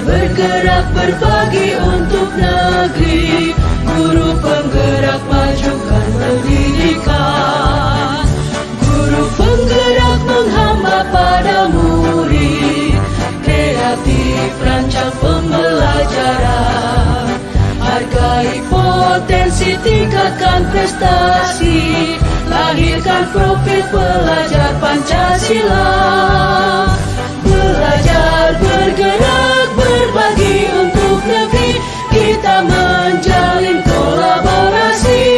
bergerak berbagi untuk negeri, guru penggerak majukan pendidikan, guru penggerak menghamba pada murid, kreatif rancang pembelajaran, hargai potensi tingkatkan prestasi, lahirkan profil pelajar Pancasila. Belajar bergerak berbagi untuk negeri, kita menjalin kolaborasi.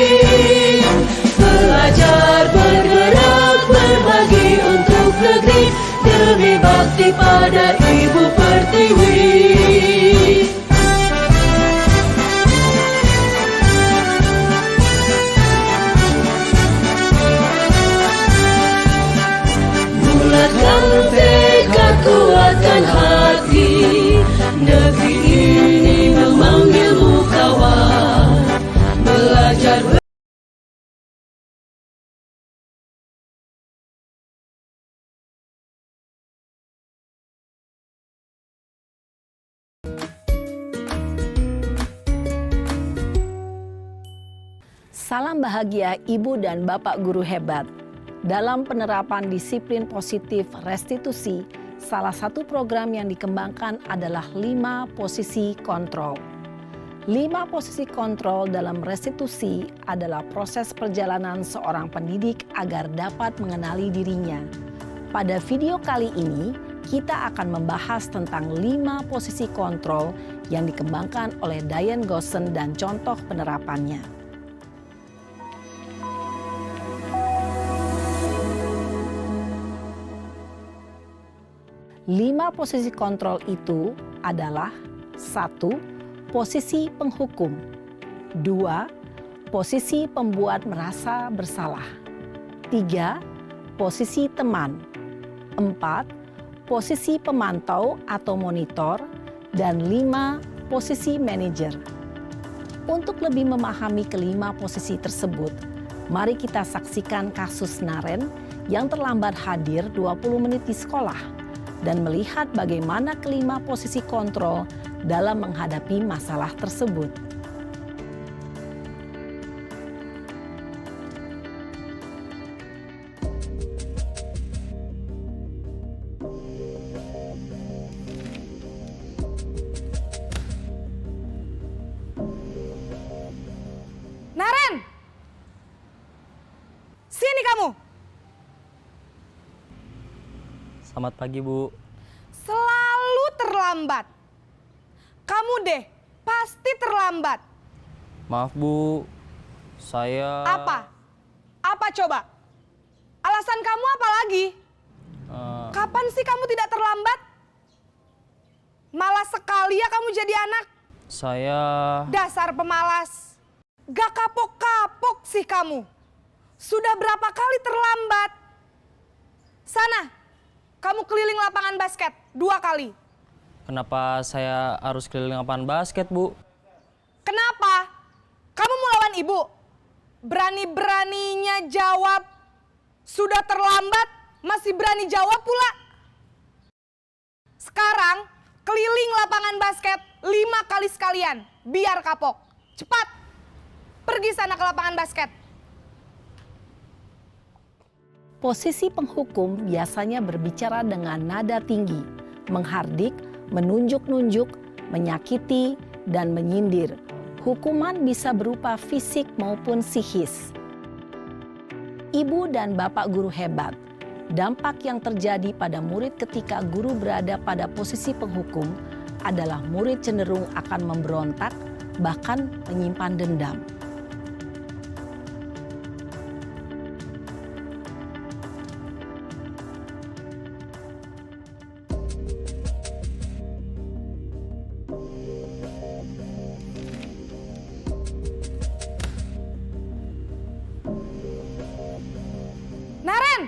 Belajar bergerak berbagi untuk negeri, demi bakti pada Ibu Pertiwi. Bulatkan tekad, kuatkan hati, negeri ini memanggilmu kawan. Belajar Salam bahagia Ibu dan Bapak guru hebat. Dalam penerapan disiplin positif restitusi, salah satu program yang dikembangkan adalah 5 posisi kontrol. 5 posisi kontrol dalam restitusi adalah proses perjalanan seorang pendidik agar dapat mengenali dirinya. Pada video kali ini, kita akan membahas tentang 5 posisi kontrol yang dikembangkan oleh Diane Goossen dan contoh penerapannya. 5 posisi kontrol itu adalah 1. Posisi penghukum, 2. Posisi pembuat merasa bersalah, 3. Posisi teman, 4. Posisi pemantau atau monitor, dan 5. Posisi manajer. Untuk lebih memahami kelima posisi tersebut, mari kita saksikan kasus Naren yang terlambat hadir 20 menit di sekolah dan melihat bagaimana kelima posisi kontrol dalam menghadapi masalah tersebut. Naren! Sini kamu! Selamat pagi, Bu. Selalu terlambat. Kamu deh, pasti terlambat. Maaf, Bu. Saya... Apa? Apa coba? Alasan kamu apa lagi? Kapan sih kamu tidak terlambat? Malas sekali ya kamu jadi anak. Saya... Dasar pemalas. Gak kapok-kapok sih kamu. Sudah berapa kali terlambat? Sana. Kamu keliling lapangan basket 2 kali. Kenapa saya harus keliling lapangan basket, Bu? Kenapa? Kamu mau lawan ibu? Berani-beraninya jawab. Sudah terlambat, masih berani jawab pula. Sekarang, keliling lapangan basket 5 kali sekalian. Biar kapok. Cepat. Pergi sana ke lapangan basket. Posisi penghukum biasanya berbicara dengan nada tinggi, menghardik, menunjuk-nunjuk, menyakiti, dan menyindir. Hukuman bisa berupa fisik maupun psikis. Ibu dan Bapak guru hebat, dampak yang terjadi pada murid ketika guru berada pada posisi penghukum adalah murid cenderung akan memberontak, bahkan menyimpan dendam. Naren!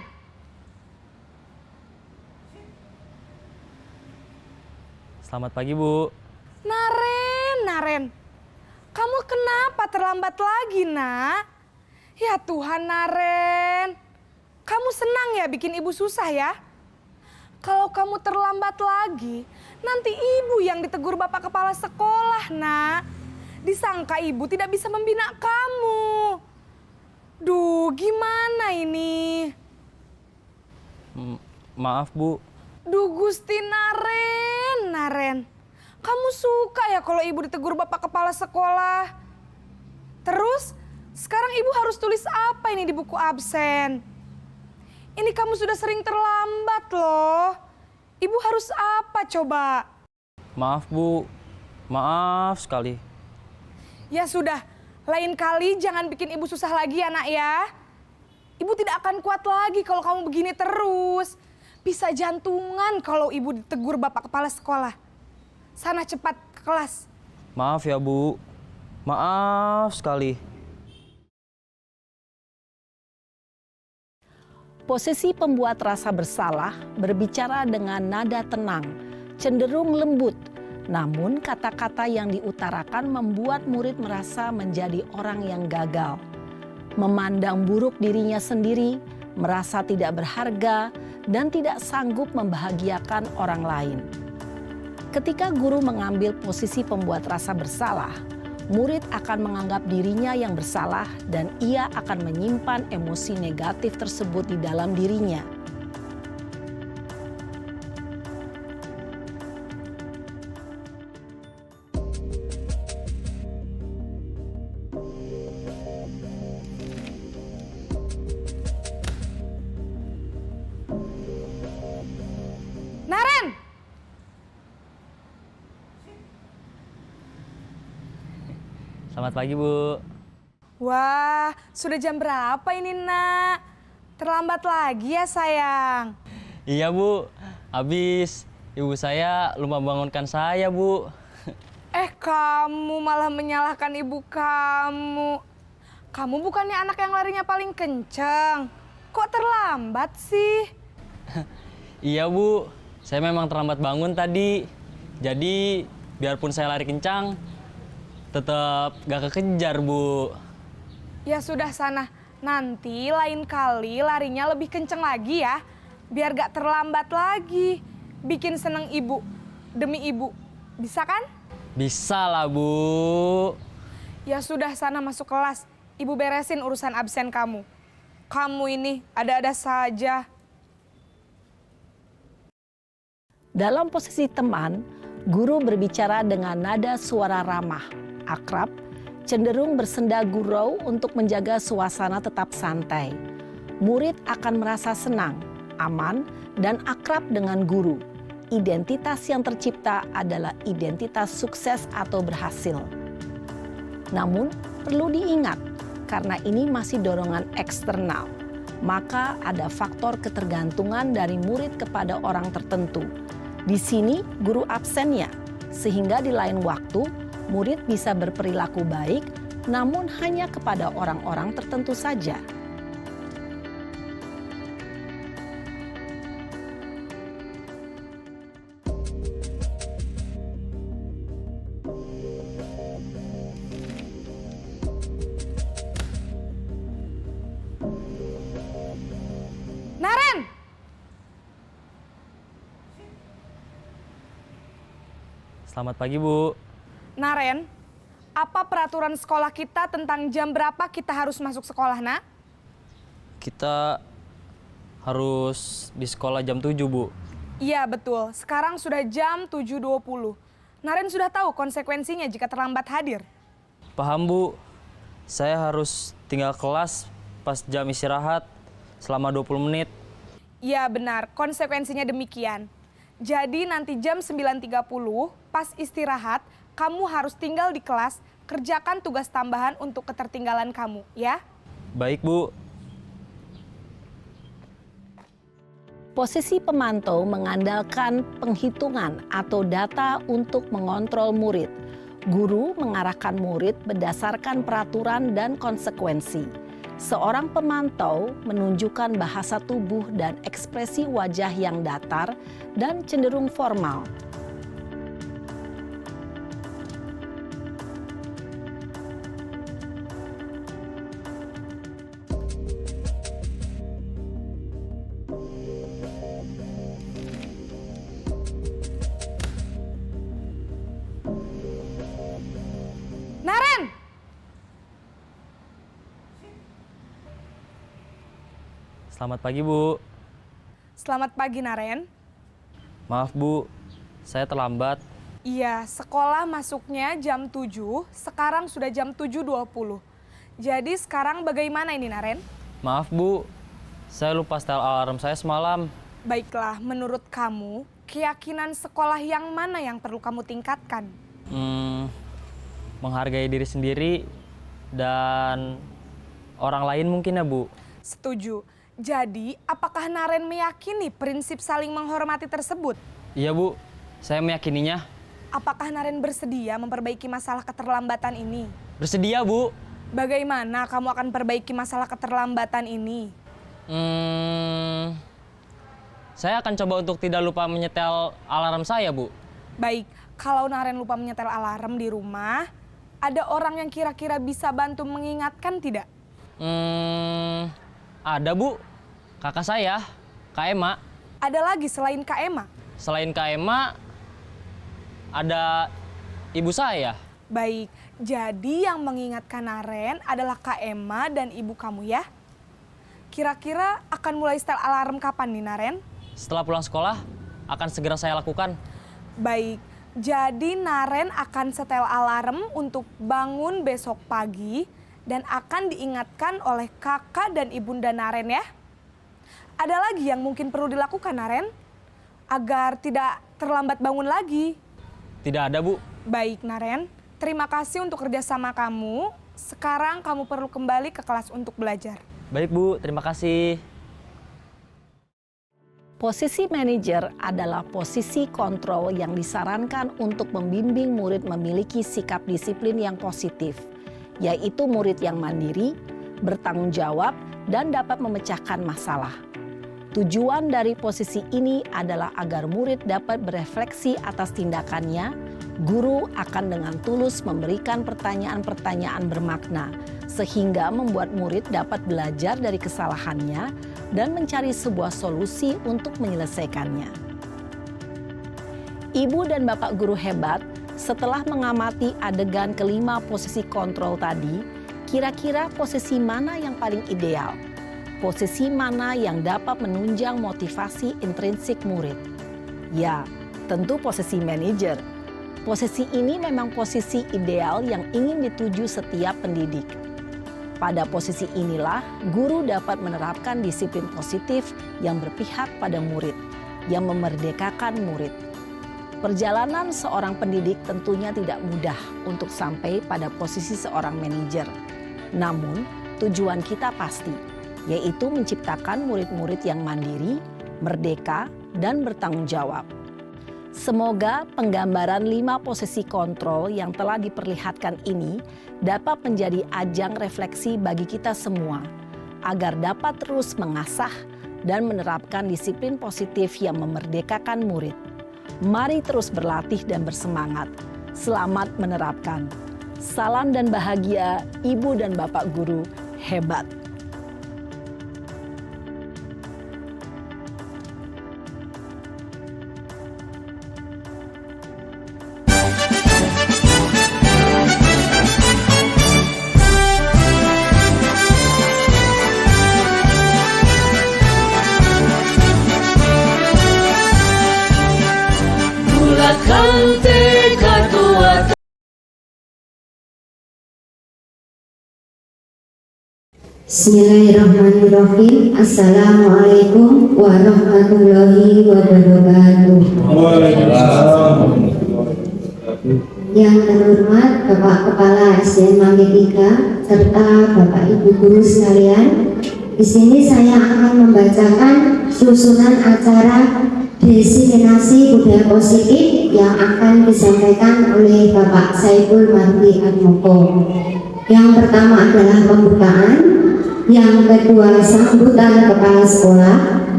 Selamat pagi, Bu. Naren. Kamu kenapa terlambat lagi, nak? Ya Tuhan, Naren. Kamu senang ya bikin ibu susah ya? Kalau kamu terlambat lagi, nanti ibu yang ditegur bapak kepala sekolah, nak. Disangka ibu tidak bisa membina kamu. Duh, gimana ini? Maaf, Bu. Duh, Gusti Naren. Kamu suka ya kalau ibu ditegur bapak kepala sekolah? Terus, sekarang ibu harus tulis apa ini di buku absen? Ini kamu sudah sering terlambat loh. Ibu harus apa coba? Maaf, Bu. Maaf sekali. Ya sudah, lain kali jangan bikin ibu susah lagi ya nak ya. Ibu tidak akan kuat lagi kalau kamu begini terus. Bisa jantungan kalau ibu ditegur bapak kepala sekolah. Sana cepat ke kelas. Maaf ya, Bu. Maaf sekali. Posisi pembuat rasa bersalah berbicara dengan nada tenang, cenderung lembut. Namun kata-kata yang diutarakan membuat murid merasa menjadi orang yang gagal. Memandang buruk dirinya sendiri, merasa tidak berharga, dan tidak sanggup membahagiakan orang lain. Ketika guru mengambil posisi pembuat rasa bersalah, murid akan menganggap dirinya yang bersalah dan ia akan menyimpan emosi negatif tersebut di dalam dirinya. Naren! Selamat pagi, Bu. Wah, sudah jam berapa ini nak? Terlambat lagi ya sayang. Iya, Bu. Habis ibu saya lupa bangunkan saya, Bu. Kamu malah menyalahkan ibu kamu. Kamu bukannya anak yang larinya paling kenceng. Kok terlambat sih? Iya, Bu. Saya memang terlambat bangun tadi. Jadi, biarpun saya lari kencang, tetap gak kekejar, Bu. Ya sudah sana, nanti lain kali larinya lebih kenceng lagi ya. Biar gak terlambat lagi. Bikin seneng ibu, demi ibu. Bisa kan? Bisa lah, Bu. Ya sudah sana masuk kelas. Ibu beresin urusan absen kamu. Kamu ini ada-ada saja. Dalam posisi teman, guru berbicara dengan nada suara ramah, akrab, cenderung bersenda gurau untuk menjaga suasana tetap santai. Murid akan merasa senang, aman, dan akrab dengan guru. Identitas yang tercipta adalah identitas sukses atau berhasil. Namun, perlu diingat, karena ini masih dorongan eksternal, maka ada faktor ketergantungan dari murid kepada orang tertentu. Di sini guru absennya, sehingga di lain waktu murid bisa berperilaku baik, namun hanya kepada orang-orang tertentu saja. Naren! Selamat pagi, Bu. Naren, apa peraturan sekolah kita tentang jam berapa kita harus masuk sekolah, nak? Kita harus di sekolah jam 7, Bu. Iya, betul. Sekarang sudah jam 7.20. Naren sudah tahu konsekuensinya jika terlambat hadir. Paham, Bu. Saya harus tinggal kelas pas jam istirahat selama 20 menit. Iya, benar. Konsekuensinya demikian. Jadi nanti jam 9.30 pas istirahat, kamu harus tinggal di kelas, kerjakan tugas tambahan untuk ketertinggalan kamu, ya? Baik, Bu. Posisi pemantau mengandalkan penghitungan atau data untuk mengontrol murid. Guru mengarahkan murid berdasarkan peraturan dan konsekuensi. Seorang pemantau menunjukkan bahasa tubuh dan ekspresi wajah yang datar dan cenderung formal. Selamat pagi, Bu. Selamat pagi, Naren. Maaf, Bu. Saya terlambat. Iya, sekolah masuknya jam 7, sekarang sudah jam 7.20. Jadi sekarang bagaimana ini, Naren? Maaf, Bu. Saya lupa setel alarm saya semalam. Baiklah, menurut kamu, keyakinan sekolah yang mana yang perlu kamu tingkatkan? Menghargai diri sendiri dan orang lain mungkin ya, Bu. Setuju. Jadi, apakah Naren meyakini prinsip saling menghormati tersebut? Iya, Bu. Saya meyakininya. Apakah Naren bersedia memperbaiki masalah keterlambatan ini? Bersedia, Bu. Bagaimana kamu akan perbaiki masalah keterlambatan ini? Saya akan coba untuk tidak lupa menyetel alarm saya, Bu. Baik, kalau Naren lupa menyetel alarm di rumah, ada orang yang kira-kira bisa bantu mengingatkan tidak? Ada, Bu. Kakak saya, Kak Ema. Ada lagi selain Kak Ema? Selain Kak Ema, ada ibu saya. Baik, jadi yang mengingatkan Naren adalah Kak Ema dan ibu kamu ya? Kira-kira akan mulai setel alarm kapan nih, Naren? Setelah pulang sekolah, akan segera saya lakukan. Baik, jadi Naren akan setel alarm untuk bangun besok pagi dan akan diingatkan oleh kakak dan ibunda Naren ya. Ada lagi yang mungkin perlu dilakukan, Naren? Agar tidak terlambat bangun lagi. Tidak ada, Bu. Baik, Naren. Terima kasih untuk kerjasama kamu. Sekarang kamu perlu kembali ke kelas untuk belajar. Baik, Bu. Terima kasih. Posisi manajer adalah posisi kontrol yang disarankan untuk membimbing murid memiliki sikap disiplin yang positif, yaitu murid yang mandiri, bertanggung jawab, dan dapat memecahkan masalah. Tujuan dari posisi ini adalah agar murid dapat berefleksi atas tindakannya. Guru akan dengan tulus memberikan pertanyaan-pertanyaan bermakna, sehingga membuat murid dapat belajar dari kesalahannya dan mencari sebuah solusi untuk menyelesaikannya. Ibu dan Bapak guru hebat, setelah mengamati adegan kelima posisi kontrol tadi, kira-kira posisi mana yang paling ideal? Posisi mana yang dapat menunjang motivasi intrinsik murid? Ya, tentu posisi manajer. Posisi ini memang posisi ideal yang ingin dituju setiap pendidik. Pada posisi inilah, guru dapat menerapkan disiplin positif yang berpihak pada murid, yang memerdekakan murid. Perjalanan seorang pendidik tentunya tidak mudah untuk sampai pada posisi seorang manajer. Namun, tujuan kita pasti, yaitu menciptakan murid-murid yang mandiri, merdeka, dan bertanggung jawab. Semoga penggambaran 5 posisi kontrol yang telah diperlihatkan ini dapat menjadi ajang refleksi bagi kita semua, agar dapat terus mengasah dan menerapkan disiplin positif yang memerdekakan murid. Mari terus berlatih dan bersemangat. Selamat menerapkan. Salam dan bahagia, Ibu dan Bapak guru hebat. Bulatkan tekad kuat. Bismillahirrahmanirrahim. Assalamualaikum warahmatullahi wabarakatuh. Yang terhormat Bapak Kepala SDN Mangga 3 serta Bapak Ibu guru sekalian, di sini saya akan membacakan susunan acara diseminasi budaya positif yang akan disampaikan oleh Bapak Saiful Mardi Atmoko. Yang pertama adalah pembukaan, yang kedua sambutan kepala sekolah,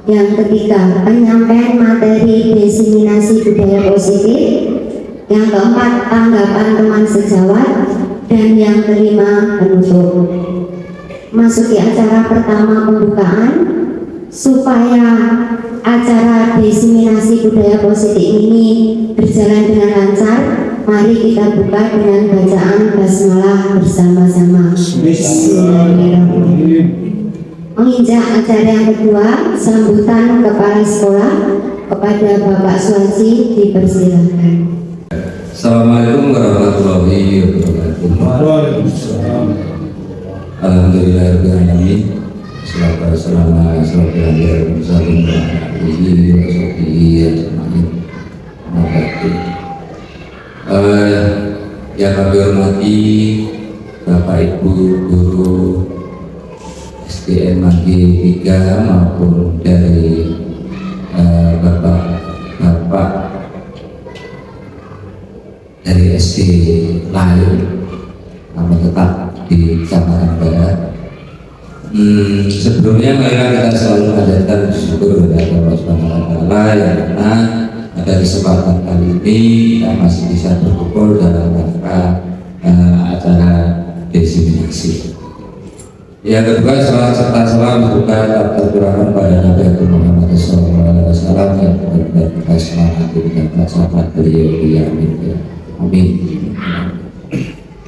yang ketiga penyampaian materi diseminasi budaya positif, yang keempat tanggapan teman sejawat, dan yang kelima penutup. Masuki acara pertama pembukaan. Supaya acara diseminasi budaya positif ini berjalan dengan lancar, mari kita buka dengan bacaan basmalah bersama-sama. Bismillahirrahmanirrahim. menginjak acara yang kedua, sambutan kepala sekolah kepada Bapak Suwansi dipersilakan. Assalamualaikum warahmatullahi wabarakatuh. Waalaikumsalam. Alhamdulillahirrahmanirrahim. Selama belajar bersama yang kami hormati Bapak Ibu guru SDN Manggi 3 maupun dari Bapak dari SD lain, namun tetap di Kecamatan Barat. Sebelumnya marilah kita selalu mengajarkan syukur kepada Allah Subhanahu wa Ta'ala yang mana pada kesempatan kali ini kita masih bisa berkumpul dalam rangka acara desiminasi. Yang kedua, salam serta salam bukan tercurahkan pada Nabi Muhammad SAW yang benar-benar kita semangat dan sahabat beliau di amin. Amin.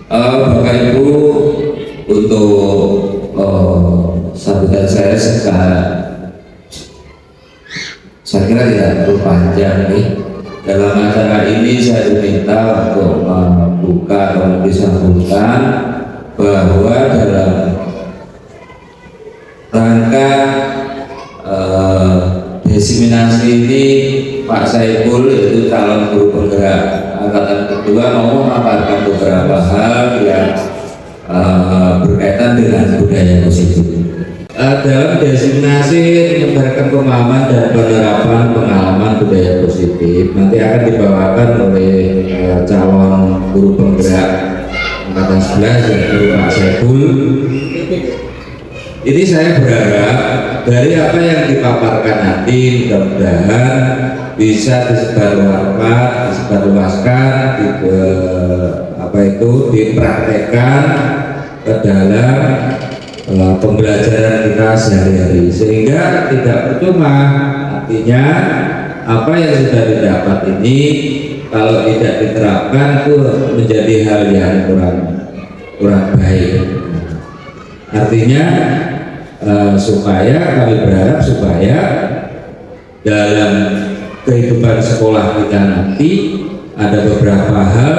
Bapak Ibu, untuk sambutan saya kira tidak perlu panjang nih. Dalam acara ini saya diminta untuk membuka atau disambungkan bahwa dalam rangka desiminasi ini Pak Saiful yaitu calon guru penggerak angkatan kedua mau memaparkan beberapa hal yang berkaitan dengan budaya positif. Dalam desiminasi menyebarkan pemahaman dan penerapan pengalaman budaya positif nanti akan dibawakan oleh calon guru penggerak angkatan 11 yaitu Pak Saiful. Ini saya berharap dari apa yang dipaparkan nanti mudah-mudahan bisa disebarluaskan, dipraktekkan ke dalam pembelajaran kita sehari-hari sehingga tidak percuma. Artinya apa yang sudah didapat ini kalau tidak diterapkan itu menjadi hal yang kurang baik. Artinya supaya kami berharap supaya dalam kehidupan sekolah kita nanti ada beberapa hal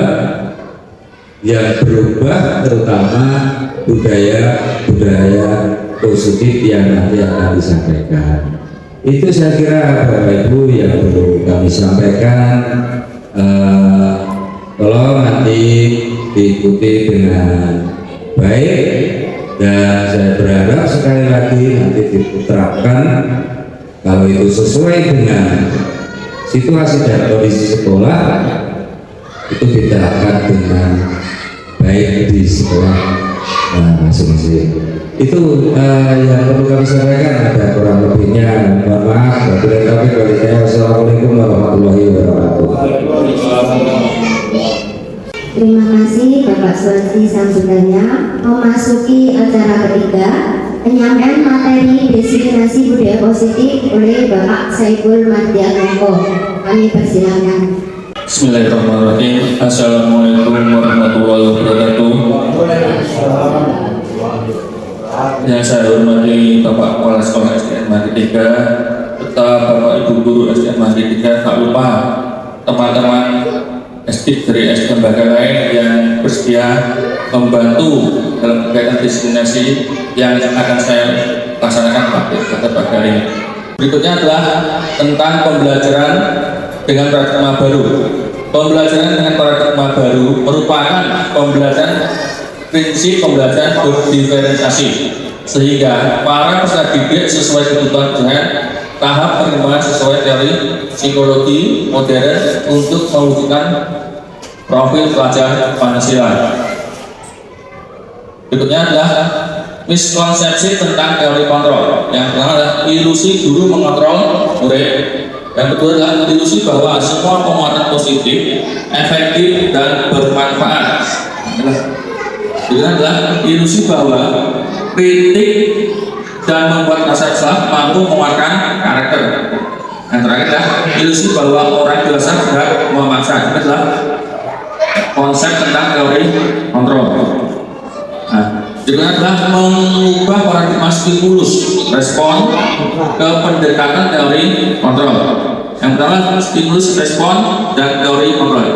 yang berubah, terutama budaya positif yang nanti akan disampaikan. Itu saya kira Bapak Ibu yang perlu kami sampaikan. Tolong nanti diikuti dengan baik. Dan saya berharap sekali lagi nanti diterapkan kalau itu sesuai dengan situasi dan kondisi sekolah itu diterapkan dengan baik di sekolah masing-masing. Itu yang perlu kami sampaikan. Ada kurang lebihnya mohon maaf. Wassalamualaikum warahmatullahi wabarakatuh. Terima kasih Bapak Suwansi sambutannya. Memasuki acara ketiga, penyampaian materi desiminasi budaya positif oleh Bapak Saiful Mardianoko. Kami persilakan. Bismillahirrahmanirrahim. Assalamualaikum warahmatullahi wabarakatuh. Yang saya hormati Bapak Kepala Sekolah SDN Manggi 3 serta Bapak Ibu Guru SDN Manggi 3, tak lupa teman-teman dari SDN lembaga lain yang bersedia membantu dalam kegiatan diseminasi yang akan saya laksanakan pada pagi hari ini. Berikutnya adalah tentang pembelajaran dengan paradigma baru. Pembelajaran dengan paradigma baru merupakan pembelajaran prinsip pembelajaran berdiferensiasi sehingga para peserta didik sesuai kebutuhan dengan tahap pengembangan sesuai teori psikologi modern untuk mewujudkan profil pelajar Pancasila. Berikutnya adalah miskonsepsi tentang teori kontrol. Yang pertama adalah ilusi guru mengontrol murid. Yang kedua adalah ilusi bahwa semua penguatan positif, efektif dan bermanfaat. Berikutnya adalah ilusi bahwa kritik dan membuat rasa salah mampu menguatkan karakter. Yang terakhir adalah ilusi bahwa orang dewasa tidak memaksa. Itu adalah konsep tentang teori kontrol. Nah, berikutnya Berikutnya adalah mengubah paradigma stimulus respon ke pendekatan teori kontrol. Yang pertama stimulus respon dan teori kontrol.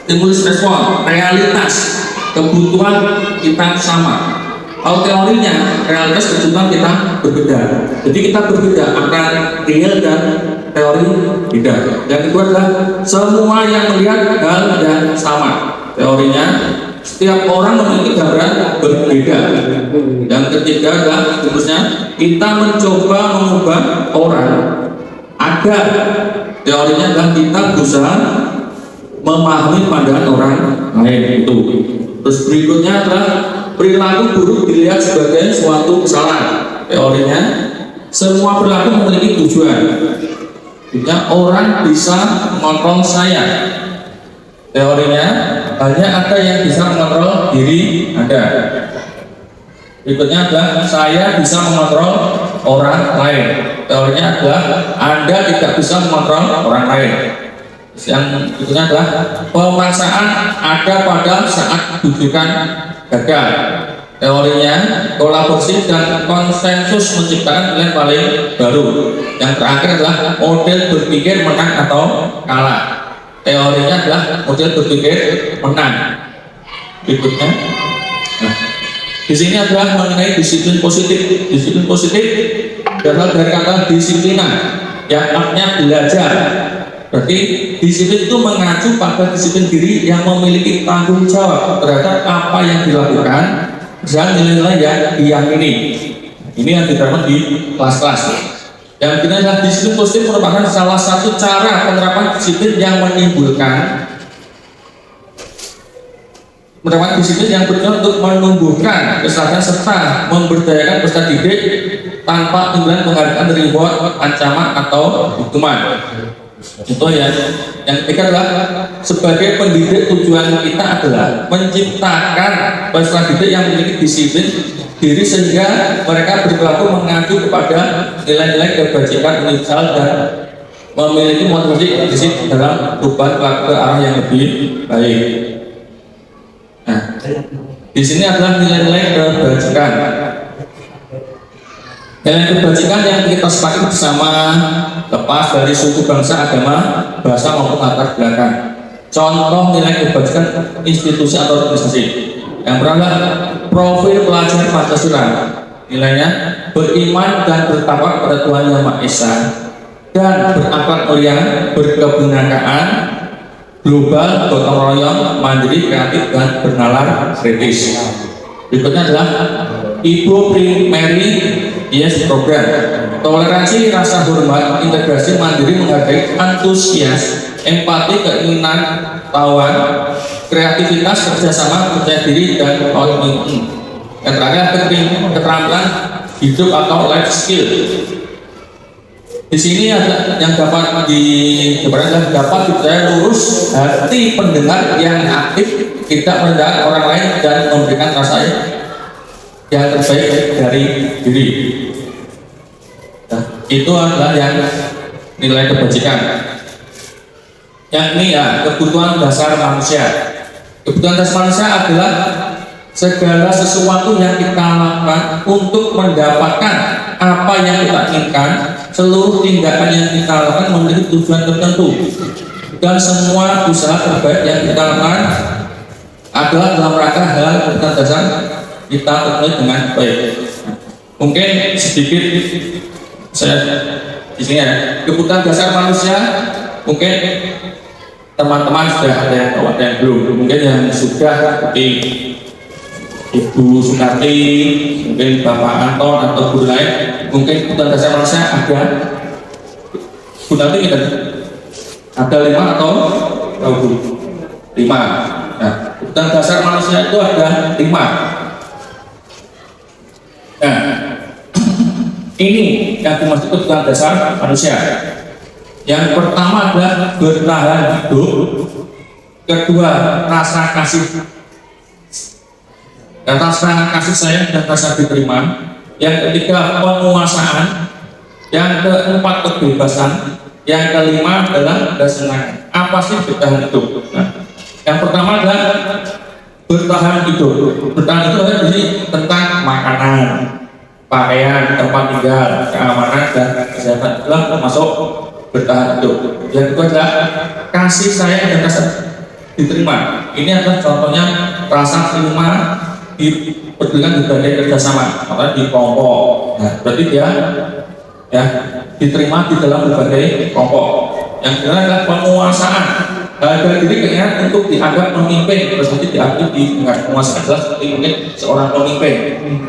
Stimulus respon realitas kebutuhan kita sama. Kalau teorinya realitas kebutuhan kita berbeda. Jadi kita berbeda antara real dan teori beda. Yang kedua adalah semua yang melihat hal yang sama. Teorinya setiap orang memiliki gambaran berbeda. Yang ketiga adalah seterusnya kita mencoba mengubah orang. Ada teorinya adalah kita berusaha memahami pandangan orang lain itu. Terus berikutnya adalah perilaku buruk dilihat sebagai suatu kesalahan. Teorinya semua perilaku memiliki tujuan. Artinya orang bisa mengontrol saya. Teorinya hanya ada yang bisa mengontrol diri Anda. Berikutnya adalah saya bisa mengontrol orang lain. Teorinya adalah Anda tidak bisa mengontrol orang lain. Yang berikutnya adalah pemaksaan ada pada saat tujuan gagal. Teorinya kolaborasi dan konsensus menciptakan pilihan paling baru. Yang terakhir adalah model berpikir menang atau kalah. Teorinya adalah model berpikir menang. Berikutnya, di sini adalah mengenai disiplin positif. Disiplin positif berasal dari kata disiplina, yang artinya belajar. Berarti disiplin itu mengacu pada disiplin diri yang memiliki tanggung jawab terhadap apa yang dilakukan dan nilai-nilai yang diyakini. Ini yang diterapkan di kelas-kelas. Yang kedua adalah disiplin positif merupakan salah satu cara penerapan disiplin yang menimbulkan disiplin yang bertujuan untuk menumbuhkan kesadaran serta memberdayakan peserta didik tanpa timbulan penghargaan dari reward, ancaman atau hukuman. Itu yang ketiga adalah sebagai pendidik tujuan kita adalah menciptakan peserta didik yang memiliki disiplin diri sehingga mereka berperilaku mengacu kepada nilai-nilai kebajikan universal dan memiliki motivasi disiplin dalam perubahan pelaku ke arah yang lebih baik. Nah, di sini adalah nilai-nilai kebajikan. Nilai kebajikan yang kita sepakati bersama lepas dari suku, bangsa, agama, bahasa maupun latar belakang. Contoh nilai kebajikan institusi atau organisasi. Yang pertama, profil pelajar Pancasila. Nilainya beriman dan bertakwa pada Tuhan Yang Maha Esa dan berakhlak mulia, berkebinekaan, global, gotong royong, mandiri, kreatif, dan bernalar kritis. Berikutnya adalah Ibu Primary Yes Program. Toleransi, rasa hormat, integrasi, mandiri, menghargai, antusias, empati, keinginan, tawan, kreativitas, kerjasama, percaya diri, dan komitmen. Yang terakhir, keterampilan hidup atau life skill. Di sini ada yang dapat dapat dipercaya lurus hati pendengar yang aktif, tidak merendahkan orang lain dan memberikan rasa yang terbaik dari diri. Nah, itu adalah yang nilai kebajikan. Yang ini ya kebutuhan dasar manusia. Kebutuhan dasar manusia adalah segala sesuatu yang kita lakukan untuk mendapatkan apa yang kita inginkan. Seluruh tindakan yang kita lakukan memiliki tujuan tertentu, dan semua usaha terbaik yang kita lakukan adalah dalam rangka hal kebutuhan dasar kita terpenuhi dengan baik. Mungkin sedikit saya di sini ya, kebutuhan dasar manusia. Mungkin teman-teman sudah ada yang tahu, ada yang belum. Mungkin yang sudah seperti Ibu Sunarti, mungkin Bapak Anton atau guru lain, mungkin kebutuhan dasar manusia ada. Bu Nanti kita ada 5 atau 5. Nah, kebutuhan dasar manusia itu ada 5. Nah, ini yang dimaksud kebutuhan dasar manusia. Yang pertama adalah bertahan hidup. Kedua, rasa kasih. Dan rasa kasih sayang dan rasa diterima. Yang ketiga, penguasaan. Yang keempat, kebebasan. Yang kelima adalah kesenangan. Apa sih bertahan hidup? Nah, yang pertama adalah bertahan hidup. Bertahan hidup adalah tentang makan, pakaian, tempat tinggal, keamanan dan kesehatan itulah termasuk bertahan hidup. Yang kedua adalah kasih sayang dan rasa diterima. Ini adalah contohnya rasa terima dipedulikan berbagai kerjasama, makanya di kelompok. Nah, berarti dia ya diterima di dalam berbagai kelompok. Yang kedua adalah penguasaan. Harga diri keinginan untuk dianggap pemimpin, berarti diambil di penguasaan adalah seperti mungkin seorang pemimpin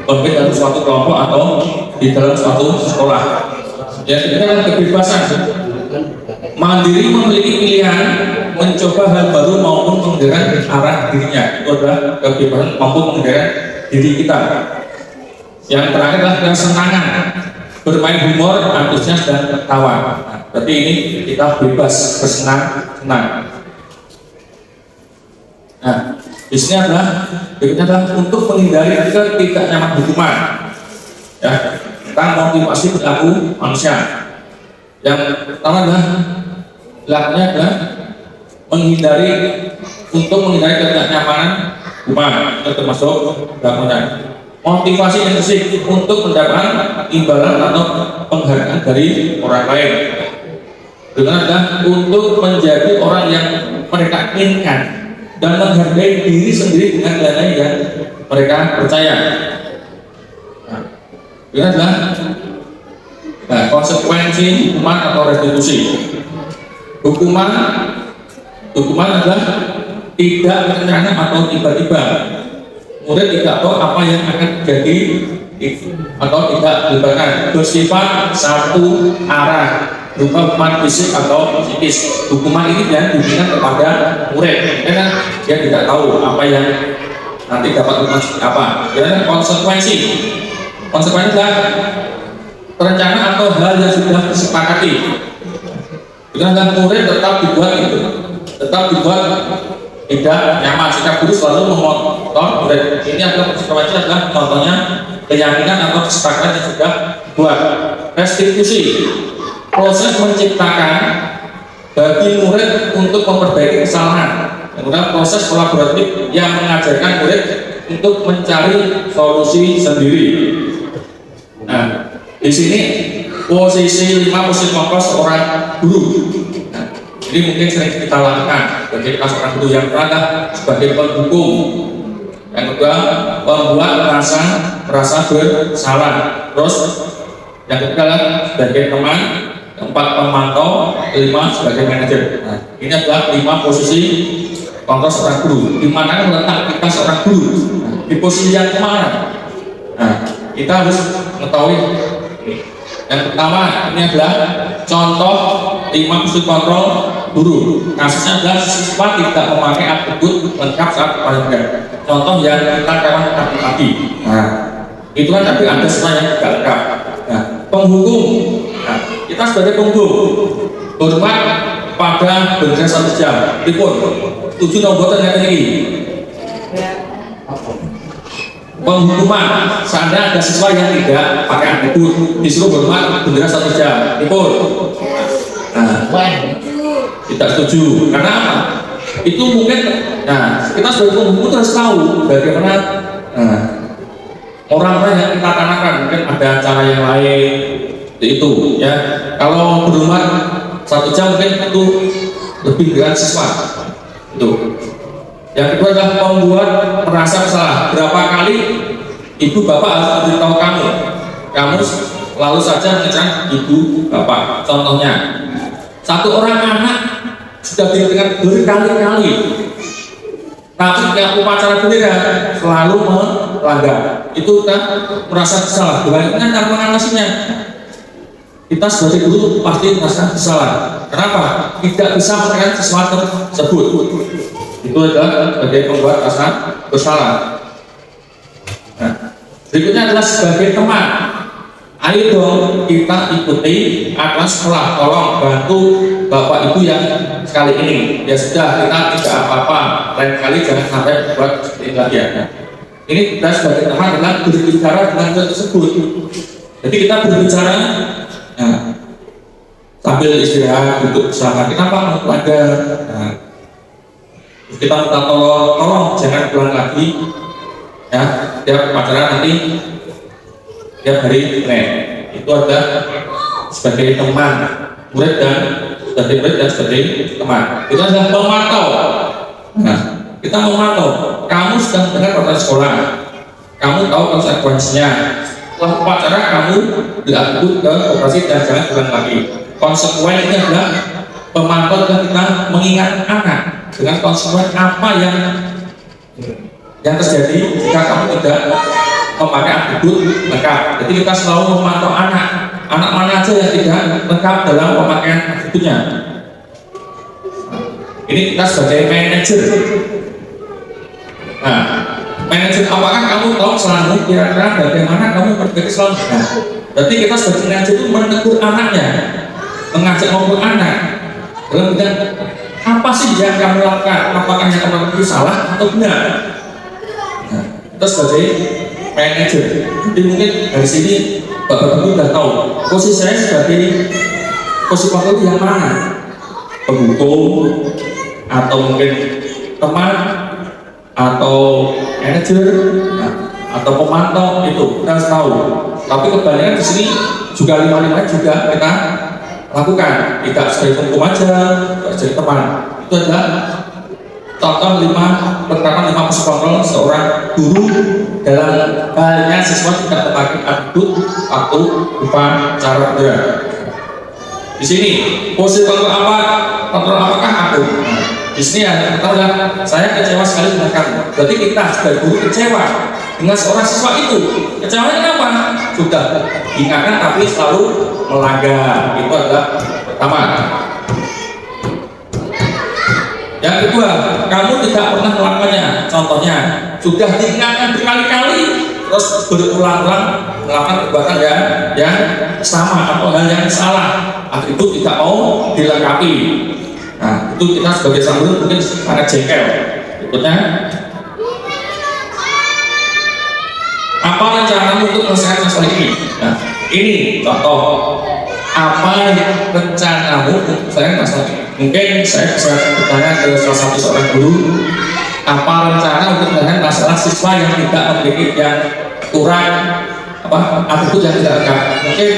dalam suatu kelompok atau di dalam suatu sekolah. Yang ketiga adalah kebebasan. Mandiri memiliki pilihan mencoba hal baru maupun menggerakkan arah dirinya. Itu adalah kebebasan mampu menggerakkan diri kita. Yang terakhir adalah kesenangan, bermain humor, antusias dan tertawa. Nah, berarti ini kita bebas bersenang-senang. Nah, di sini berikutnya adalah untuk menghindari ketidaknyaman hukuman. Ya, tentang motivasi perilaku manusia. Yang pertama adalah untuk menghindari ketidaknyamanan hukuman, termasuk bangunan. Motivasi intrinsik untuk mendapatkan imbalan atau penghargaan dari orang lain. Dengan adalah untuk menjadi orang yang mereka inginkan dan menghargai diri sendiri dengan nilai yang mereka percaya. Dengan adalah konsekuensi hukuman atau restitusi. Hukuman adalah tidak berencana atau tiba-tiba. Murid tidak tahu apa yang akan terjadi atau tidak diberikan, bersifat satu arah berupa hukuman fisik atau psikis. Hukuman ini dan diberikan kepada murid karena dia tidak tahu apa yang nanti dapat hukuman seperti apa. Dan konsekuensi adalah rencana atau hal yang sudah disepakati. Dengan murid tetap dibuat tidak nyaman. Sikap guru selalu memotong murid. Ini adalah konsekuensi adalah contohnya keyakinan atau kesepakatan yang sudah buat. Restitusi, proses menciptakan bagi murid untuk memperbaiki kesalahan. Kemudian proses kolaboratif yang mengajarkan murid untuk mencari solusi sendiri. Nah, di sini posisi kontrol seorang guru. Nah, ini mungkin sering kita lakukan bagi seorang guru. Yang pertama sebagai penghukum, yang kedua membuat merasa bersalah, terus yang ketiga sebagai teman, keempat pemantau, kelima sebagai manajer. Nah, ini adalah 5 posisi kontrol seorang guru. Di mana letak kita seorang guru? Nah, di posisi yang mana? Nah, kita harus mengetahui. Yang pertama ini adalah contoh 5 posisi kontrol guru. Kasusnya adalah siswa tidak memakai atribut lengkap saat pelajaran. Contoh yang kita kawan tadi. Nah, itu kan tapi ada siswa yang tidak lengkap. Nah, penghukum. Nah, kita sebagai penghukum hormat pada bendera 1 jam. Ripun 7 nomor yang ini. Penghukuman, seandainya ada siswa yang tidak pakai atribut disuruh hormat bendera 1 jam. Ripun. Nah, tidak setuju. Karena apa? Itu mungkin, nah kita sebagai penghukum harus tahu bagaimana orang-orang yang kita kanakan, mungkin ada cara yang lain itu ya. Kalau berhormat 1 jam mungkin itu lebih dengan siswa itu. Yang kedua adalah membuat merasa bersalah. Berapa kali ibu bapak harus memberitahu kamu lalu saja mengejar ibu bapak. Contohnya, satu orang anak sudah diberikan berkali-kali, tapi yang upacara bendera selalu melanggar. Itu kan merasa bersalah. Bagaimana cara mengatasinya? Kita sebagai guru pasti merasa bersalah. Kenapa? Tidak bisa melakukan sesuatu tersebut. Itu adalah sebagai pembuat rasa bersalah. Nah, berikutnya adalah sebagai teman. Ayo dong kita ikuti aturan sekolah, tolong bantu bapak ibu yang sekali ini. Ya sudah, kita tidak apa-apa, lain kali jangan sampai buat seperti itu lagi ya. Ini kita sebagai teman adalah berbicara dengan hal tersebut. Jadi kita berbicara nah, sambil istirahat, duduk bersama, kenapa mau belajar? Nah, kita minta tolong jangan pulang lagi ya, tiap pelajaran nanti tiap hari Senin. Itu ada sebagai teman murid dan sebagai teman. Itu adalah pemantau. Nah, kita memantau. Kamu sedang mendengar peraturan sekolah. Kamu tahu konsekuensinya. Setelah upacara kamu diangkut ke operasi dan jangan ulang lagi. Konsekuensinya adalah pemantau dan kita mengingat anak dengan konsekuen apa yang terjadi jika kamu tidak memakai atribut lengkap. Jadi kita selalu memantau anak mana aja yang tidak lengkap dalam pemakaian atributnya. Ini kita sebagai manajer. Nah, manajer, apakah kamu tahu selalu kira-kira bagaimana kamu memperbaiki selalu? Nah, berarti kita sebagai manajer itu menegur anaknya, mengajak ngobrol anak dalam bidang apa sih yang kamu lakukan? Apakah yang kamu lakukan itu salah atau benar? Nah, kita sebagai manajer, jadi mungkin dari sini Bapak-Ibu sudah tahu posisi saya sebagai posisi waktu yang mana? Penghukum atau mungkin teman atau manajer atau pemantau, itu kita harus tahu. Tapi kebanyakan di sini juga 5-5 juga kita lakukan, tidak sebagai hukum aja, jadi teman. Itu adalah contoh 5 penerapan 5 posisi kontrol seorang guru dalam halnya siswa tidak memakai atribut waktu upacara bendera. Di sini posisi kontrol apakah aku? Di sini ada kata saya kecewa sekali dengan kamu. Berarti kita sebagai guru kecewa dengan seorang siswa itu. Kecewanya kenapa? Sudah diingatkan tapi selalu melanggar. Itu adalah pertama. Yang kedua, kamu tidak pernah melakukannya. Contohnya, sudah diingatkan berkali-kali terus berulang-ulang melakukan perbuatan yang sama atau hal yang salah. Atribut tidak mau dilengkapi. Nah, itu kita sebagai sang guru mungkin sangat jengkel. Berikutnya, apa rencanamu untuk menyelesaikan masalah ini? Nah, ini contoh apa rencanamu untuk menyelesaikan masalah ini. Mungkin saya bisa bertanya ke salah satu seorang guru, apa rencana untuk menyelesaikan masalah siswa yang tidak memiliki yang kurang atribut yang tidak lengkap. Mungkin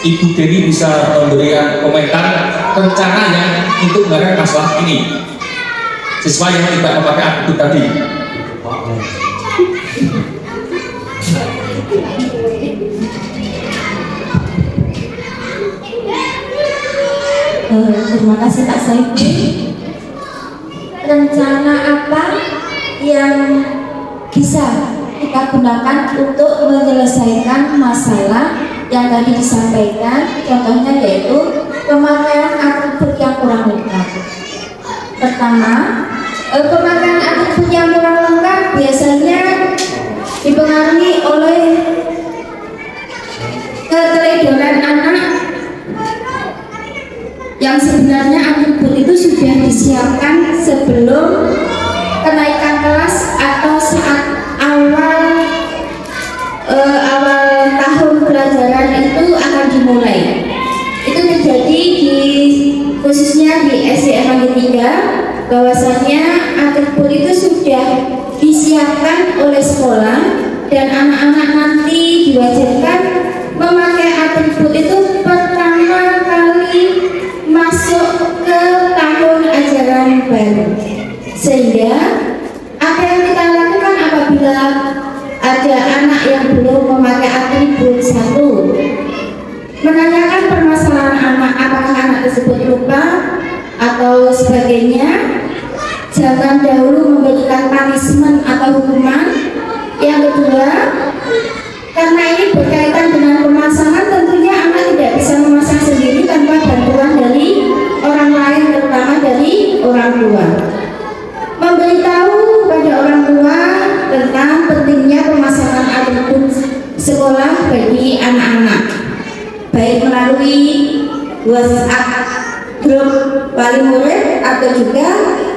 Ibu Deni bisa memberikan komentar rencana yang untuk menyelesaikan masalah ini, siswa yang tidak memakai atribut tadi. Terima kasih Pak Saiful. Rencana apa yang bisa kita gunakan untuk menyelesaikan masalah yang tadi disampaikan? Contohnya yaitu pemakaian atribut yang kurang lengkap. Pertama, pemakaian atribut yang kurang lengkap biasanya dipengaruhi oleh keteledoran anak yang sebenarnya atribut itu sudah disiapkan sebelum kenaikan kelas atau saat awal tahun pelajaran itu akan dimulai. Itu terjadi khususnya di SDN Manggi 3, bahwasanya atribut itu sudah disiapkan oleh sekolah dan anak-anak nanti diwajibkan memakai atribut itu pertama kali masuk ke tahun ajaran baru. Sehingga apa yang kita lakukan apabila ada anak yang belum memakai atribut? Satu, menanyakan permasalahan anak, apakah anak tersebut lupa atau sebagainya. Jangan dahulu memberikan punishment atau hukuman. Yang kedua, karena ini berkaitan dengan pemasangan, tentunya anak tidak bisa memasang sendiri tanpa bantuan dari orang lain, terutama dari orang tua. Memberitahu kepada orang tua tentang pentingnya pemasangan atribut sekolah bagi anak-anak, baik melalui WhatsApp grup wali murid atau juga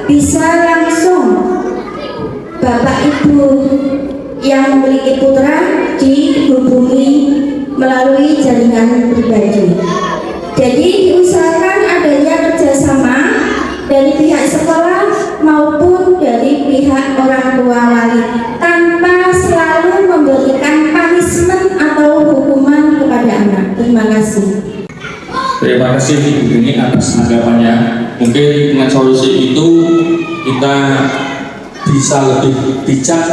bisa langsung Bapak Ibu yang memiliki putra dihubungi melalui jaringan pribadi. Jadi diusahakan adanya kerjasama dari pihak sekolah maupun dari pihak orang tua wali tanpa selalu memberikan punishment atau anggapannya. Mungkin dengan solusi itu kita bisa lebih bijak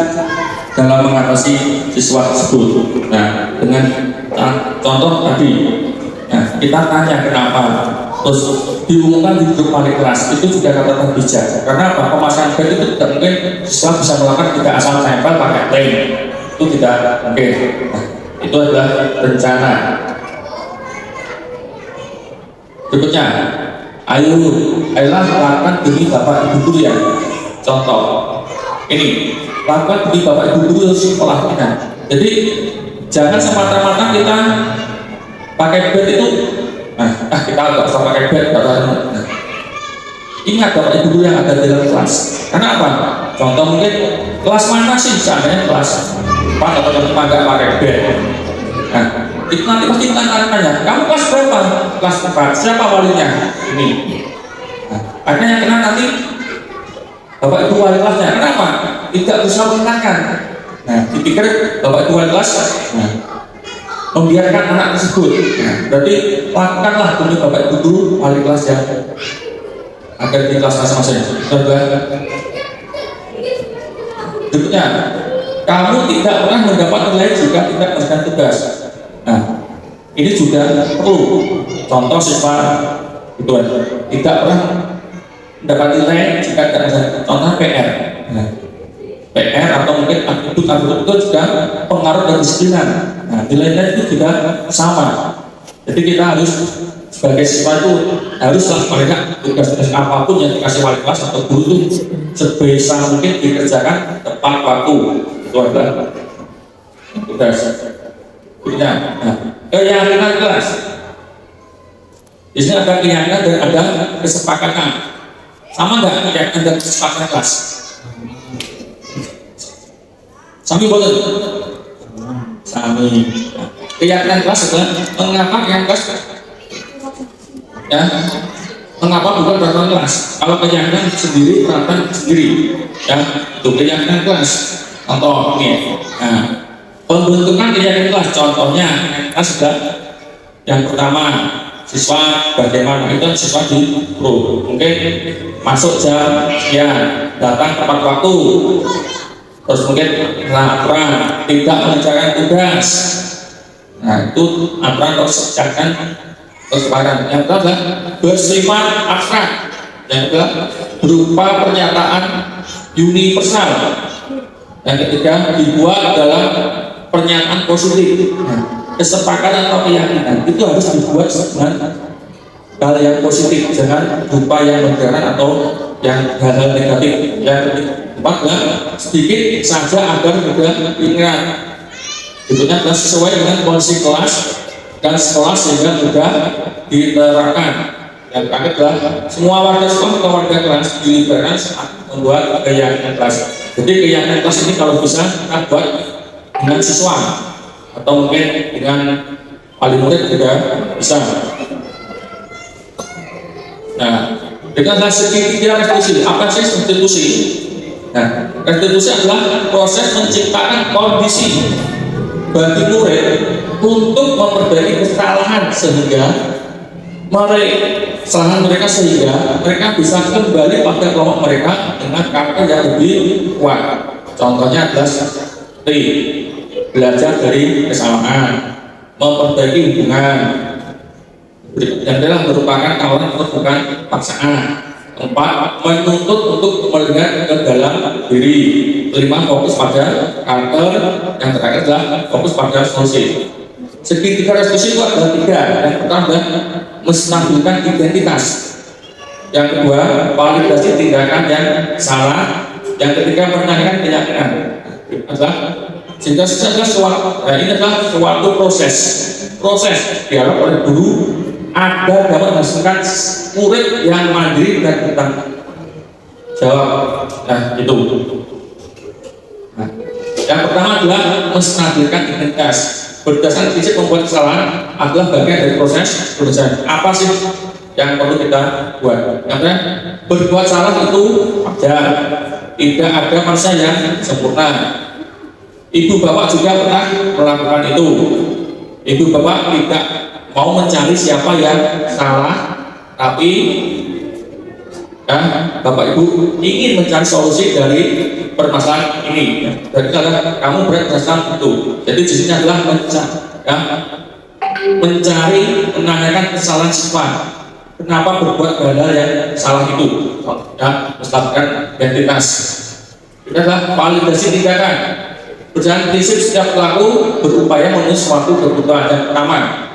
dalam mengatasi siswa tersebut. Nah, dengan contoh tadi, nah, kita tanya kenapa, terus diumumkan di grup wali kelas, itu juga kata bijak. Karena apa? Pemasangan bed itu tidak mungkin siswa bisa melakukan tidak asal nempel pakai lem, itu tidak mungkin. Nah, itu adalah rencana. Berikutnya, ayolah lakukan demi Bapak Ibu guru ya. Contoh, ini lakukan demi Bapak Ibu guru sekolah kita. Jadi jangan semata-mata kita pakai bed itu, kita nggak usah pakai bed. Nah, ingat Bapak Ibu guru yang ada di dalam kelas. Karena apa? Contoh mungkin kelas mana sih misalnya kelas 4 atau 5 nggak pakai bed. Nah, itu nanti pasti kita tanya, kamu kelas berapa? Kelas 4. Siapa walinya? Ini. Nah, akhirnya yang kena nanti Bapak Ibu wali kelasnya. Kenapa? Tidak bisa menekan. Nah, dipikir Bapak Ibu wali kelas, membiarkan anak tersebut. Nah, berarti lakukanlah demi Bapak Ibu guru wali kelas yang ada di kelas masing-masing. Berikutnya, kamu tidak pernah mendapat nilai jika tidak mengerjakan tugas. Nah, ini juga perlu. Contoh siswa itu tidak pernah mendapat nilai jika tidak mengerjakan. Contoh PR. Nah, PR atau mungkin atribut itu juga pengaruh dari disiplinan. Nah, nilainya itu juga sama. Jadi kita harus sebagai siswa itu haruslah mereka tugas-tugas apapun yang dikasih wali kelas atau guru itu sebisa mungkin dikerjakan tepat waktu. Itu adalah tugas. Nah, keyakinan kelas. Di sini ada keyakinan dan ada kesepakatan. Sama nggak keyakinan dan kesepakatan kelas? Sami boleh. Sami. Keyakinan kelas adalah mengapa keyakinan kelas? Ya, mengapa bukan peraturan kelas? Kalau keyakinan sendiri, peraturan sendiri. Ya, itu keyakinan kelas. Contoh ini. Nah, pembentukan keyakinan kelas. Contohnya, kelas sudah yang pertama siswa bagaimana itu siswa di pro mungkin masuk jam sekian, datang tepat waktu. Terus mungkin laporan tidak mengerjakan tugas. Nah, itu aturan harus dikerjakan terus barang. Yang kedua adalah bersifat abstrak. Yang kedua berupa pernyataan universal. Yang ketiga dibuat dalam pernyataan positif. Nah, kesepakatan atau keyakinan itu harus dibuat dengan hal yang positif, jangan berupa yang modern atau yang hal-hal negatif. Yang keempat sedikit saja agar mudah diingat. Berikutnya adalah sesuai dengan kondisi kelas dan sekolah sehingga mudah diterapkan. Yang terakhir adalah semua warga sekolah atau warga kelas dilibatkan saat membuat keyakinan kelas. Jadi keyakinan kelas ini kalau bisa kita buat dengan siswa atau mungkin dengan wali murid juga bisa. Nah, dengan segitiga restitusi, apa sih restitusi? Nah, restitusi adalah proses menciptakan kondisi bagi murid untuk memperbaiki kesalahan sehingga mereka bisa kembali pada kelompok mereka dengan karakter yang lebih kuat. Contohnya adalah seperti belajar dari kesalahan, memperbaiki hubungan, dan adalah merupakan tawaran untuk bukan paksaan. 4. Menuntut untuk melihat ke dalam diri. 5. Fokus pada karakter. Yang terakhir adalah fokus pada solusi. Segitiga restitusi itu ada 3. Yang pertama adalah menstabilkan identitas. Yang kedua, validasi tindakan yang salah. Yang ketiga, menanyakan keyakinan. Adalah sehingga ini adalah suatu proses dialog oleh guru agar dapat menghasilkan murid yang mandiri dan bertanggung jawab. Nah, itu. Nah, yang pertama adalah menstabilkan identitas. Berdasarkan prinsip membuat kesalahan adalah bagian dari proses belajar. Apa sih yang perlu kita buat? Karena berbuat salah itu wajar. Tidak ada manusia yang sempurna. Ibu bapak juga pernah melakukan itu. Ibu bapak tidak mau mencari siapa yang salah, Tapi Bapak Ibu ingin mencari solusi dari permasalahan ini. Jadi kamu berdasarkan itu. Jadi di adalah mencari, menanyakan kesalahan siswa. Kenapa berbuat hal yang salah itu? Melestarikan identitas. Itu adalah validasi tindakan. Berdasarkan prinsip setiap pelaku berupaya memenuhi suatu kebutuhan yang pertama.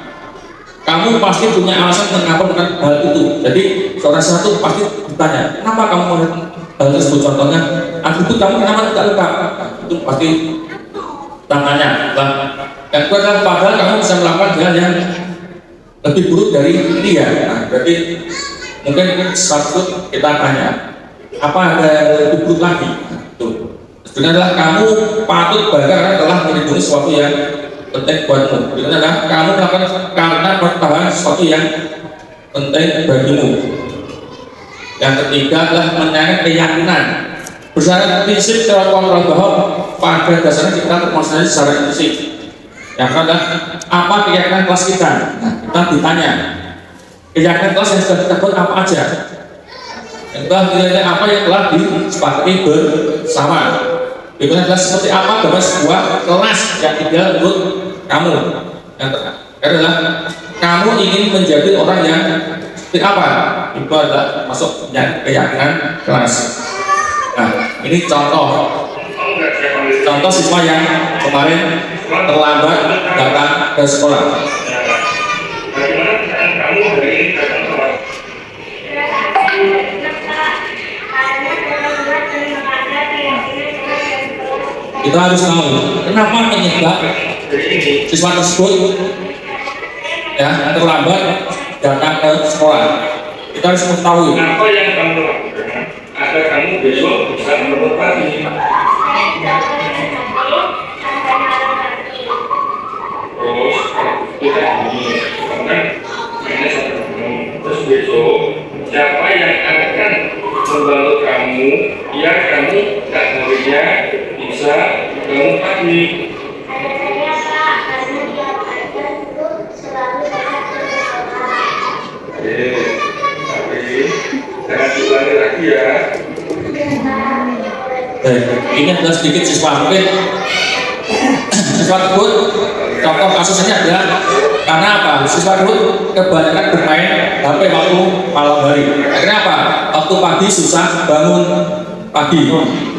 Kamu pasti punya alasan mengapa melakukan hal itu. Jadi seorang satu pasti bertanya, kenapa kamu melakukan hal tersebut? Contohnya, atribut kamu kenapa tidak lengkap? Itu pasti tanya. Yang kedua adalah padahal kamu bisa melakukan hal yang lebih buruk dari dia. Nah, berarti mungkin satu kita tanya, apa ada yang lebih buruk lagi? Tuh. Sebenarnya adalah kamu patut bangga karena telah melindungi sesuatu yang penting buatmu. Itu adalah kamu melakukan karena bertahan sesuatu yang penting bagimu. Yang ketiga adalah menyanyikan keyakinan. Berdasarkan prinsip secara kontrol bahwa pada dasarnya kita termasuk secara impulsif. Yang kedua adalah apa keyakinan kelas kita? Nah, kita ditanya keyakinan kelas yang sudah kita buat apa aja. Yang kedua nilai apa yang telah disepakati bersama. Berikutnya adalah seperti apa gambar sebuah kelas yang ideal untuk kamu. Yang terakhir adalah kamu ingin menjadi orang yang seperti apa? Itu adalah masuk keyakinan kelas. Nah, ini contoh siswa yang kemarin terlambat datang ke sekolah. Kita harus tahu kenapa penyebab siswa tersebut terlambat datang ke sekolah. Kita harus mengetahui apa yang kamu lakukan agar kamu besok bisa menemukan terus besok siapa yang akan membantu kamu biar kamu tak harinya bisa bangun pagi. Tapi jangan diulangi lagi ya. Ini adalah sedikit siswa mungkin siswa tersebut contoh kasusnya adalah karena apa? Siswa tersebut kebanyakan bermain HP waktu malam hari. Akhirnya apa? Waktu pagi susah bangun pagi.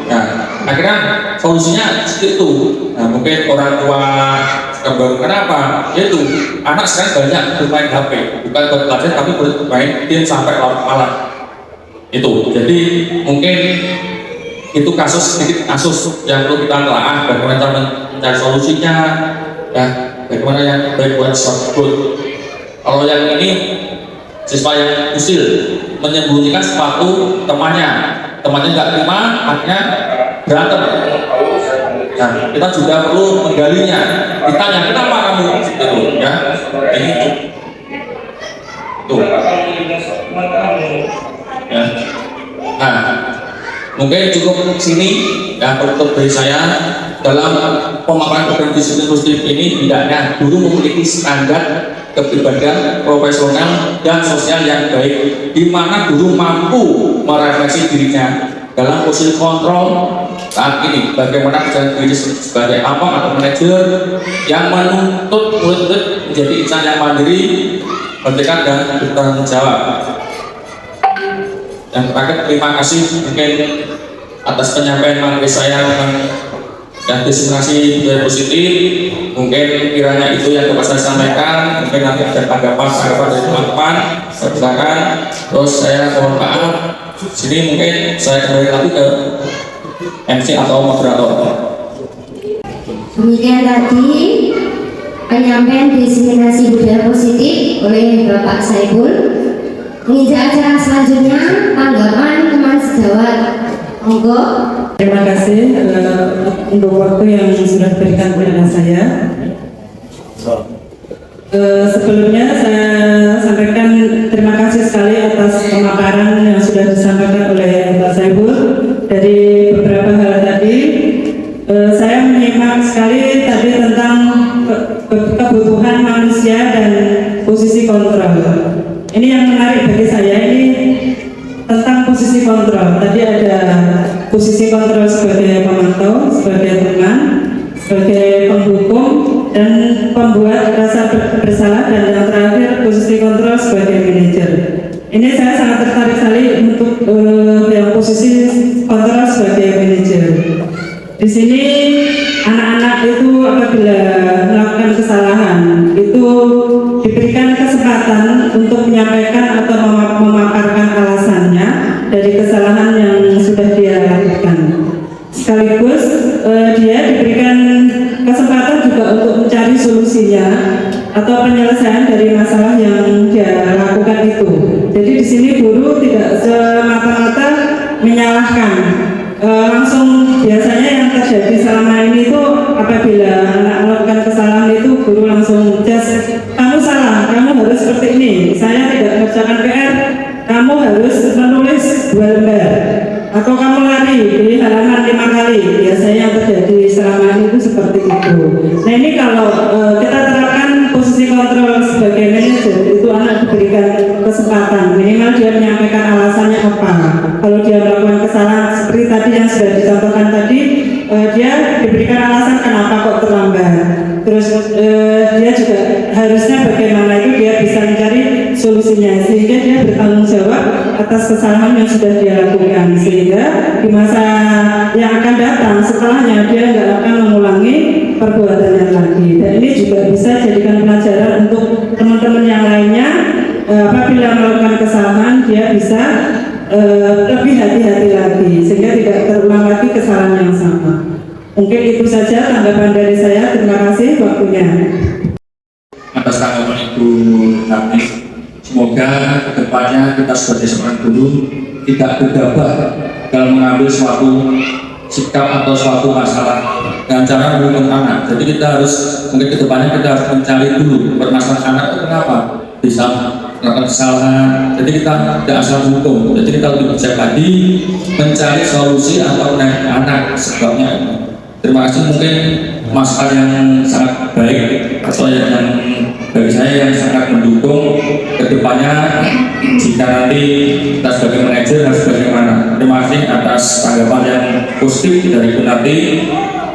Nah, akhirnya solusinya seperti itu. Nah, mungkin orang tua kebangun kenapa? Yaitu anak sekarang banyak bermain HP, bukan buat belajar tapi bermain game sampai larut malam. Itu. Jadi mungkin itu sedikit kasus yang perlu kita telaah bagaimana cara mencari solusinya, ya bagaimana yang baik buat siswa tersebut. Kalau yang ini siswa yang usil menyembunyikan sepatu temannya nggak terima, akhirnya berantem. Nah, kita juga perlu menggalinya. Ditanya kenapa kamu itu, ya ini tuh. Ya. Nah, mungkin cukup sini ya penutup dari saya dalam pemaparan program disiplin positif ini. Hendaknya guru memiliki standar kepribadian profesional dan sosial yang baik, di mana guru mampu merefleksi dirinya dalam posisi kontrol saat ini, bagaimana berjalan diri sebagai apa atau manajer yang menuntut murid-murid menjadi insan yang mandiri, merdeka dan bertanggung jawab. Yang terakhir, terima kasih mungkin atas penyampaian materi saya tentang dan diskriminasi budaya positif. Mungkin kiranya itu yang dapat saya sampaikan. Mungkin nanti ada tanggapan dari teman-teman. Silakan. Terus saya mohon maaf. Sini mungkin saya kembali lagi ke MC atau moderator. Demikian tadi penyampaian diskriminasi budaya positif oleh Bapak Saiful. Menginjak acara selanjutnya tanggapan teman sejawat. Monggo. Terima kasih untuk waktu yang sudah diberikan kepada saya. Sebelumnya saya sampaikan terima kasih sekali atas pemaparan yang sudah disampaikan oleh Pak Saiful. Dari beberapa hal tadi, saya menyimak sekali tadi tentang kebutuhan manusia dan posisi kontrol. Ini yang menarik bagi saya ini tentang posisi kontrol. Tadi ada posisi kontrol sebagai pemantau, sebagai teman, sebagai penghukum, dan pembuat rasa bersalah, dan yang terakhir posisi kontrol sebagai manajer. Ini saya sangat tertarik sekali untuk yang posisi kontrol sebagai manajer. Di sini anak-anak itu apabila melakukan kesalahan itu diberikan kesempatan untuk menyampaikan atau memaparkan alasannya dari kesalahan yang sudah dia lakukan. Sekaligus dia diberikan kesempatan juga untuk mencari solusinya atau penyelesaian dari masalah yang dia lakukan itu. Jadi di sini guru tidak semata-mata menyalahkan. Langsung biasanya yang terjadi selama ini itu apabila anak melakukan kesalahan itu guru langsung just kamu salah, kamu harus seperti ini. Saya tidak mengerjakan PR, kamu harus menulis 2 lembar atau kamu lari di halaman 5 kali. Biasanya yang terjadi selama ini itu seperti itu. Nah ini kalau kita terapkan posisi kontrol sebagai manajer, itu anak diberikan kesempatan minimal dia menyampaikan alasannya apa. Kalau dia melakukan kesalahan seperti tadi yang sudah dicontohkan tadi, dia diberikan alasan kenapa kok terlambat. Terus dia juga harusnya bagaimana itu dia bisa mencari solusinya sehingga dia bertanggung jawab atas kesalahan yang sudah dia lakukan, sehingga di masa yang akan datang setelahnya dia nggak akan mengulangi perbuatannya lagi. Dan ini juga bisa jadikan pelajaran untuk teman-teman yang lainnya. Apabila melakukan kesalahan dia bisa lebih hati-hati lagi sehingga tidak terulang lagi kesalahan yang sama. Mungkin itu saja tanggapan dari saya. Terima kasih waktunya. Atas tanggapan Ibu Ratni, semoga kedepannya kita sebagai seorang guru tidak gegabah dalam mengambil suatu sikap atau suatu masalah dengan cara menghukum anak. Jadi kita harus, mungkin kedepannya kita harus mencari dulu permasalahan anak itu kenapa bisa melakukan kesalahan. Jadi kita tidak asal hukum. Jadi kita lebih bijak lagi mencari solusi atau menaik anak sebabnya. Terima kasih, mungkin masalah yang sangat baik atau yang bagi saya yang sangat mendukung kedepannya jika nanti kita sebagai manajer harus bagaimana. Terima kasih atas tanggapan yang positif dari Bu Nati.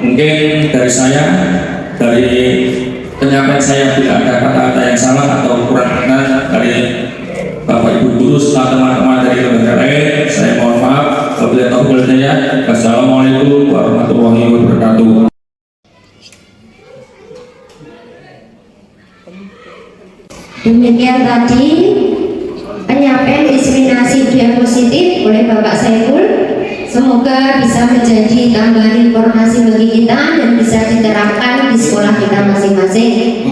Mungkin dari saya, dari penyampaian saya tidak ada kata-kata yang salah atau kurang benar dari Bapak Ibu guru serta teman-teman dari lembaga lain. Saya mohon maaf. Wassalamualaikum warahmatullahi wabarakatuh. Demikian tadi penyampaian diskriminasi budaya positif oleh Bapak Saiful. Semoga bisa menjadi tambahan informasi bagi kita dan bisa diterapkan di sekolah kita masing-masing.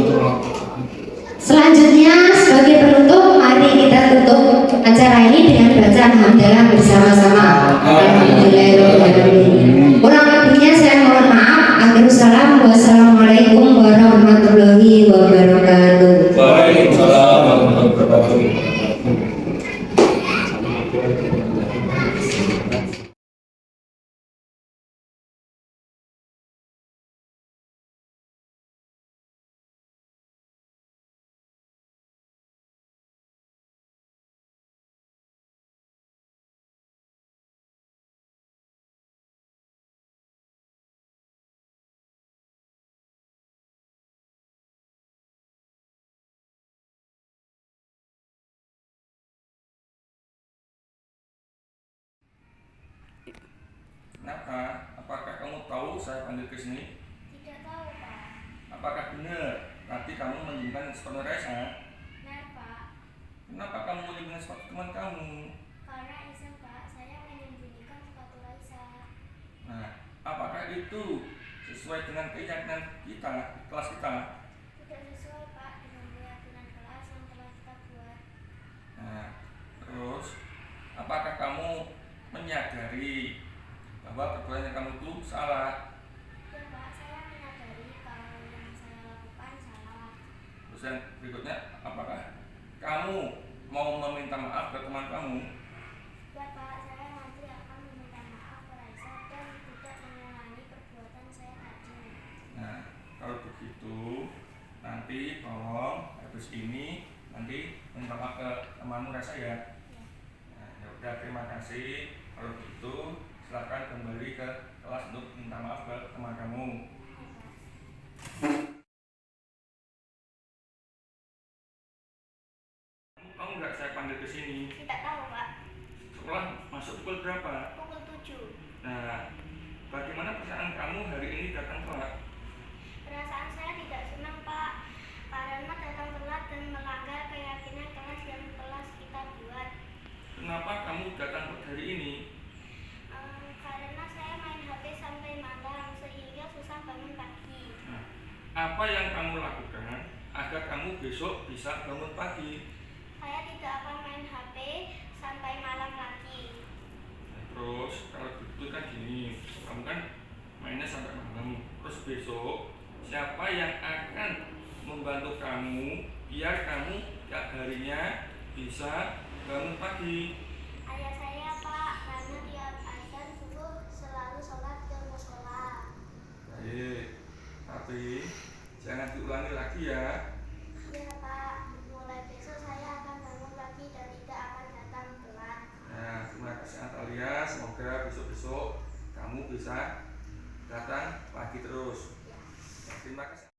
Selanjutnya sebagai penutup, mari kita tutup acara ini dengan bacaan hamdalah bersama-sama. Alhamdulillahirobbilalamin. Kurang lebihnya saya mohon maaf. Akhirul salam. Wassalamualaikum warahmatullahi wabarakatuh. Waalaikumsalam warahmatullahi wabarakatuh. Kenapa? Apakah kamu tahu saya panggil ke sini? Tidak tahu, Pak. Apakah benar nanti kamu menyimpan sepatu Raisa? Benar, Pak. Kenapa kamu menyimpan sepatu teman kamu? Karena iseng, Pak. Saya menyembunyikan sepatu Raisa. Nah, apakah itu sesuai dengan keyakinan kita, kelas kita? Tidak sesuai, Pak, dengan keyakinan kelas yang telah kita buat. Nah, terus apakah kamu menyadari bahwa perbuatan yang kamu itu salah? Ya, Pak, saya menyadari kalau yang saya lakukan salah. Terus yang berikutnya, apakah kamu mau meminta maaf ke teman kamu? Ya, Pak, saya nanti akan meminta maaf ke Raisa dan tidak mengulangi perbuatan saya tadi. Nah, kalau begitu nanti tolong habis ini nanti minta maaf ke temanmu Rasa ya. Nah, ya udah, terima kasih. Kalau begitu silakan kembali ke kelas untuk minta maaf ke teman kamu. Kamu nggak saya panggil ke sini? Tidak tahu, Pak. Sekolah masuk pukul berapa? Pukul 7. Nah, bagaimana perasaan kamu hari ini datang telat? Perasaan saya tidak senang, Pak, karena datang telat dan melanggar keyakinan kelas yang telah kita buat. Kenapa kamu datang hari ini? Karena saya main HP sampai malam sehingga susah bangun pagi. Nah, apa yang kamu lakukan agar kamu besok bisa bangun pagi? Saya tidak akan main HP sampai malam lagi. Nah, terus kalau begitu kan gini, kamu kan mainnya sampai malam. Terus besok siapa yang akan membantu kamu biar kamu tiap harinya bisa bangun pagi? Ayah saya, Pak, karena tiap azan subuh selalu sholat ke musola. Baik, tapi jangan diulangi lagi ya. Ya, Pak, mulai besok saya akan bangun pagi dan tidak akan datang telat. Nah, terima kasih Natalia. Semoga besok-besok kamu bisa datang pagi terus. Ya. Terima kasih.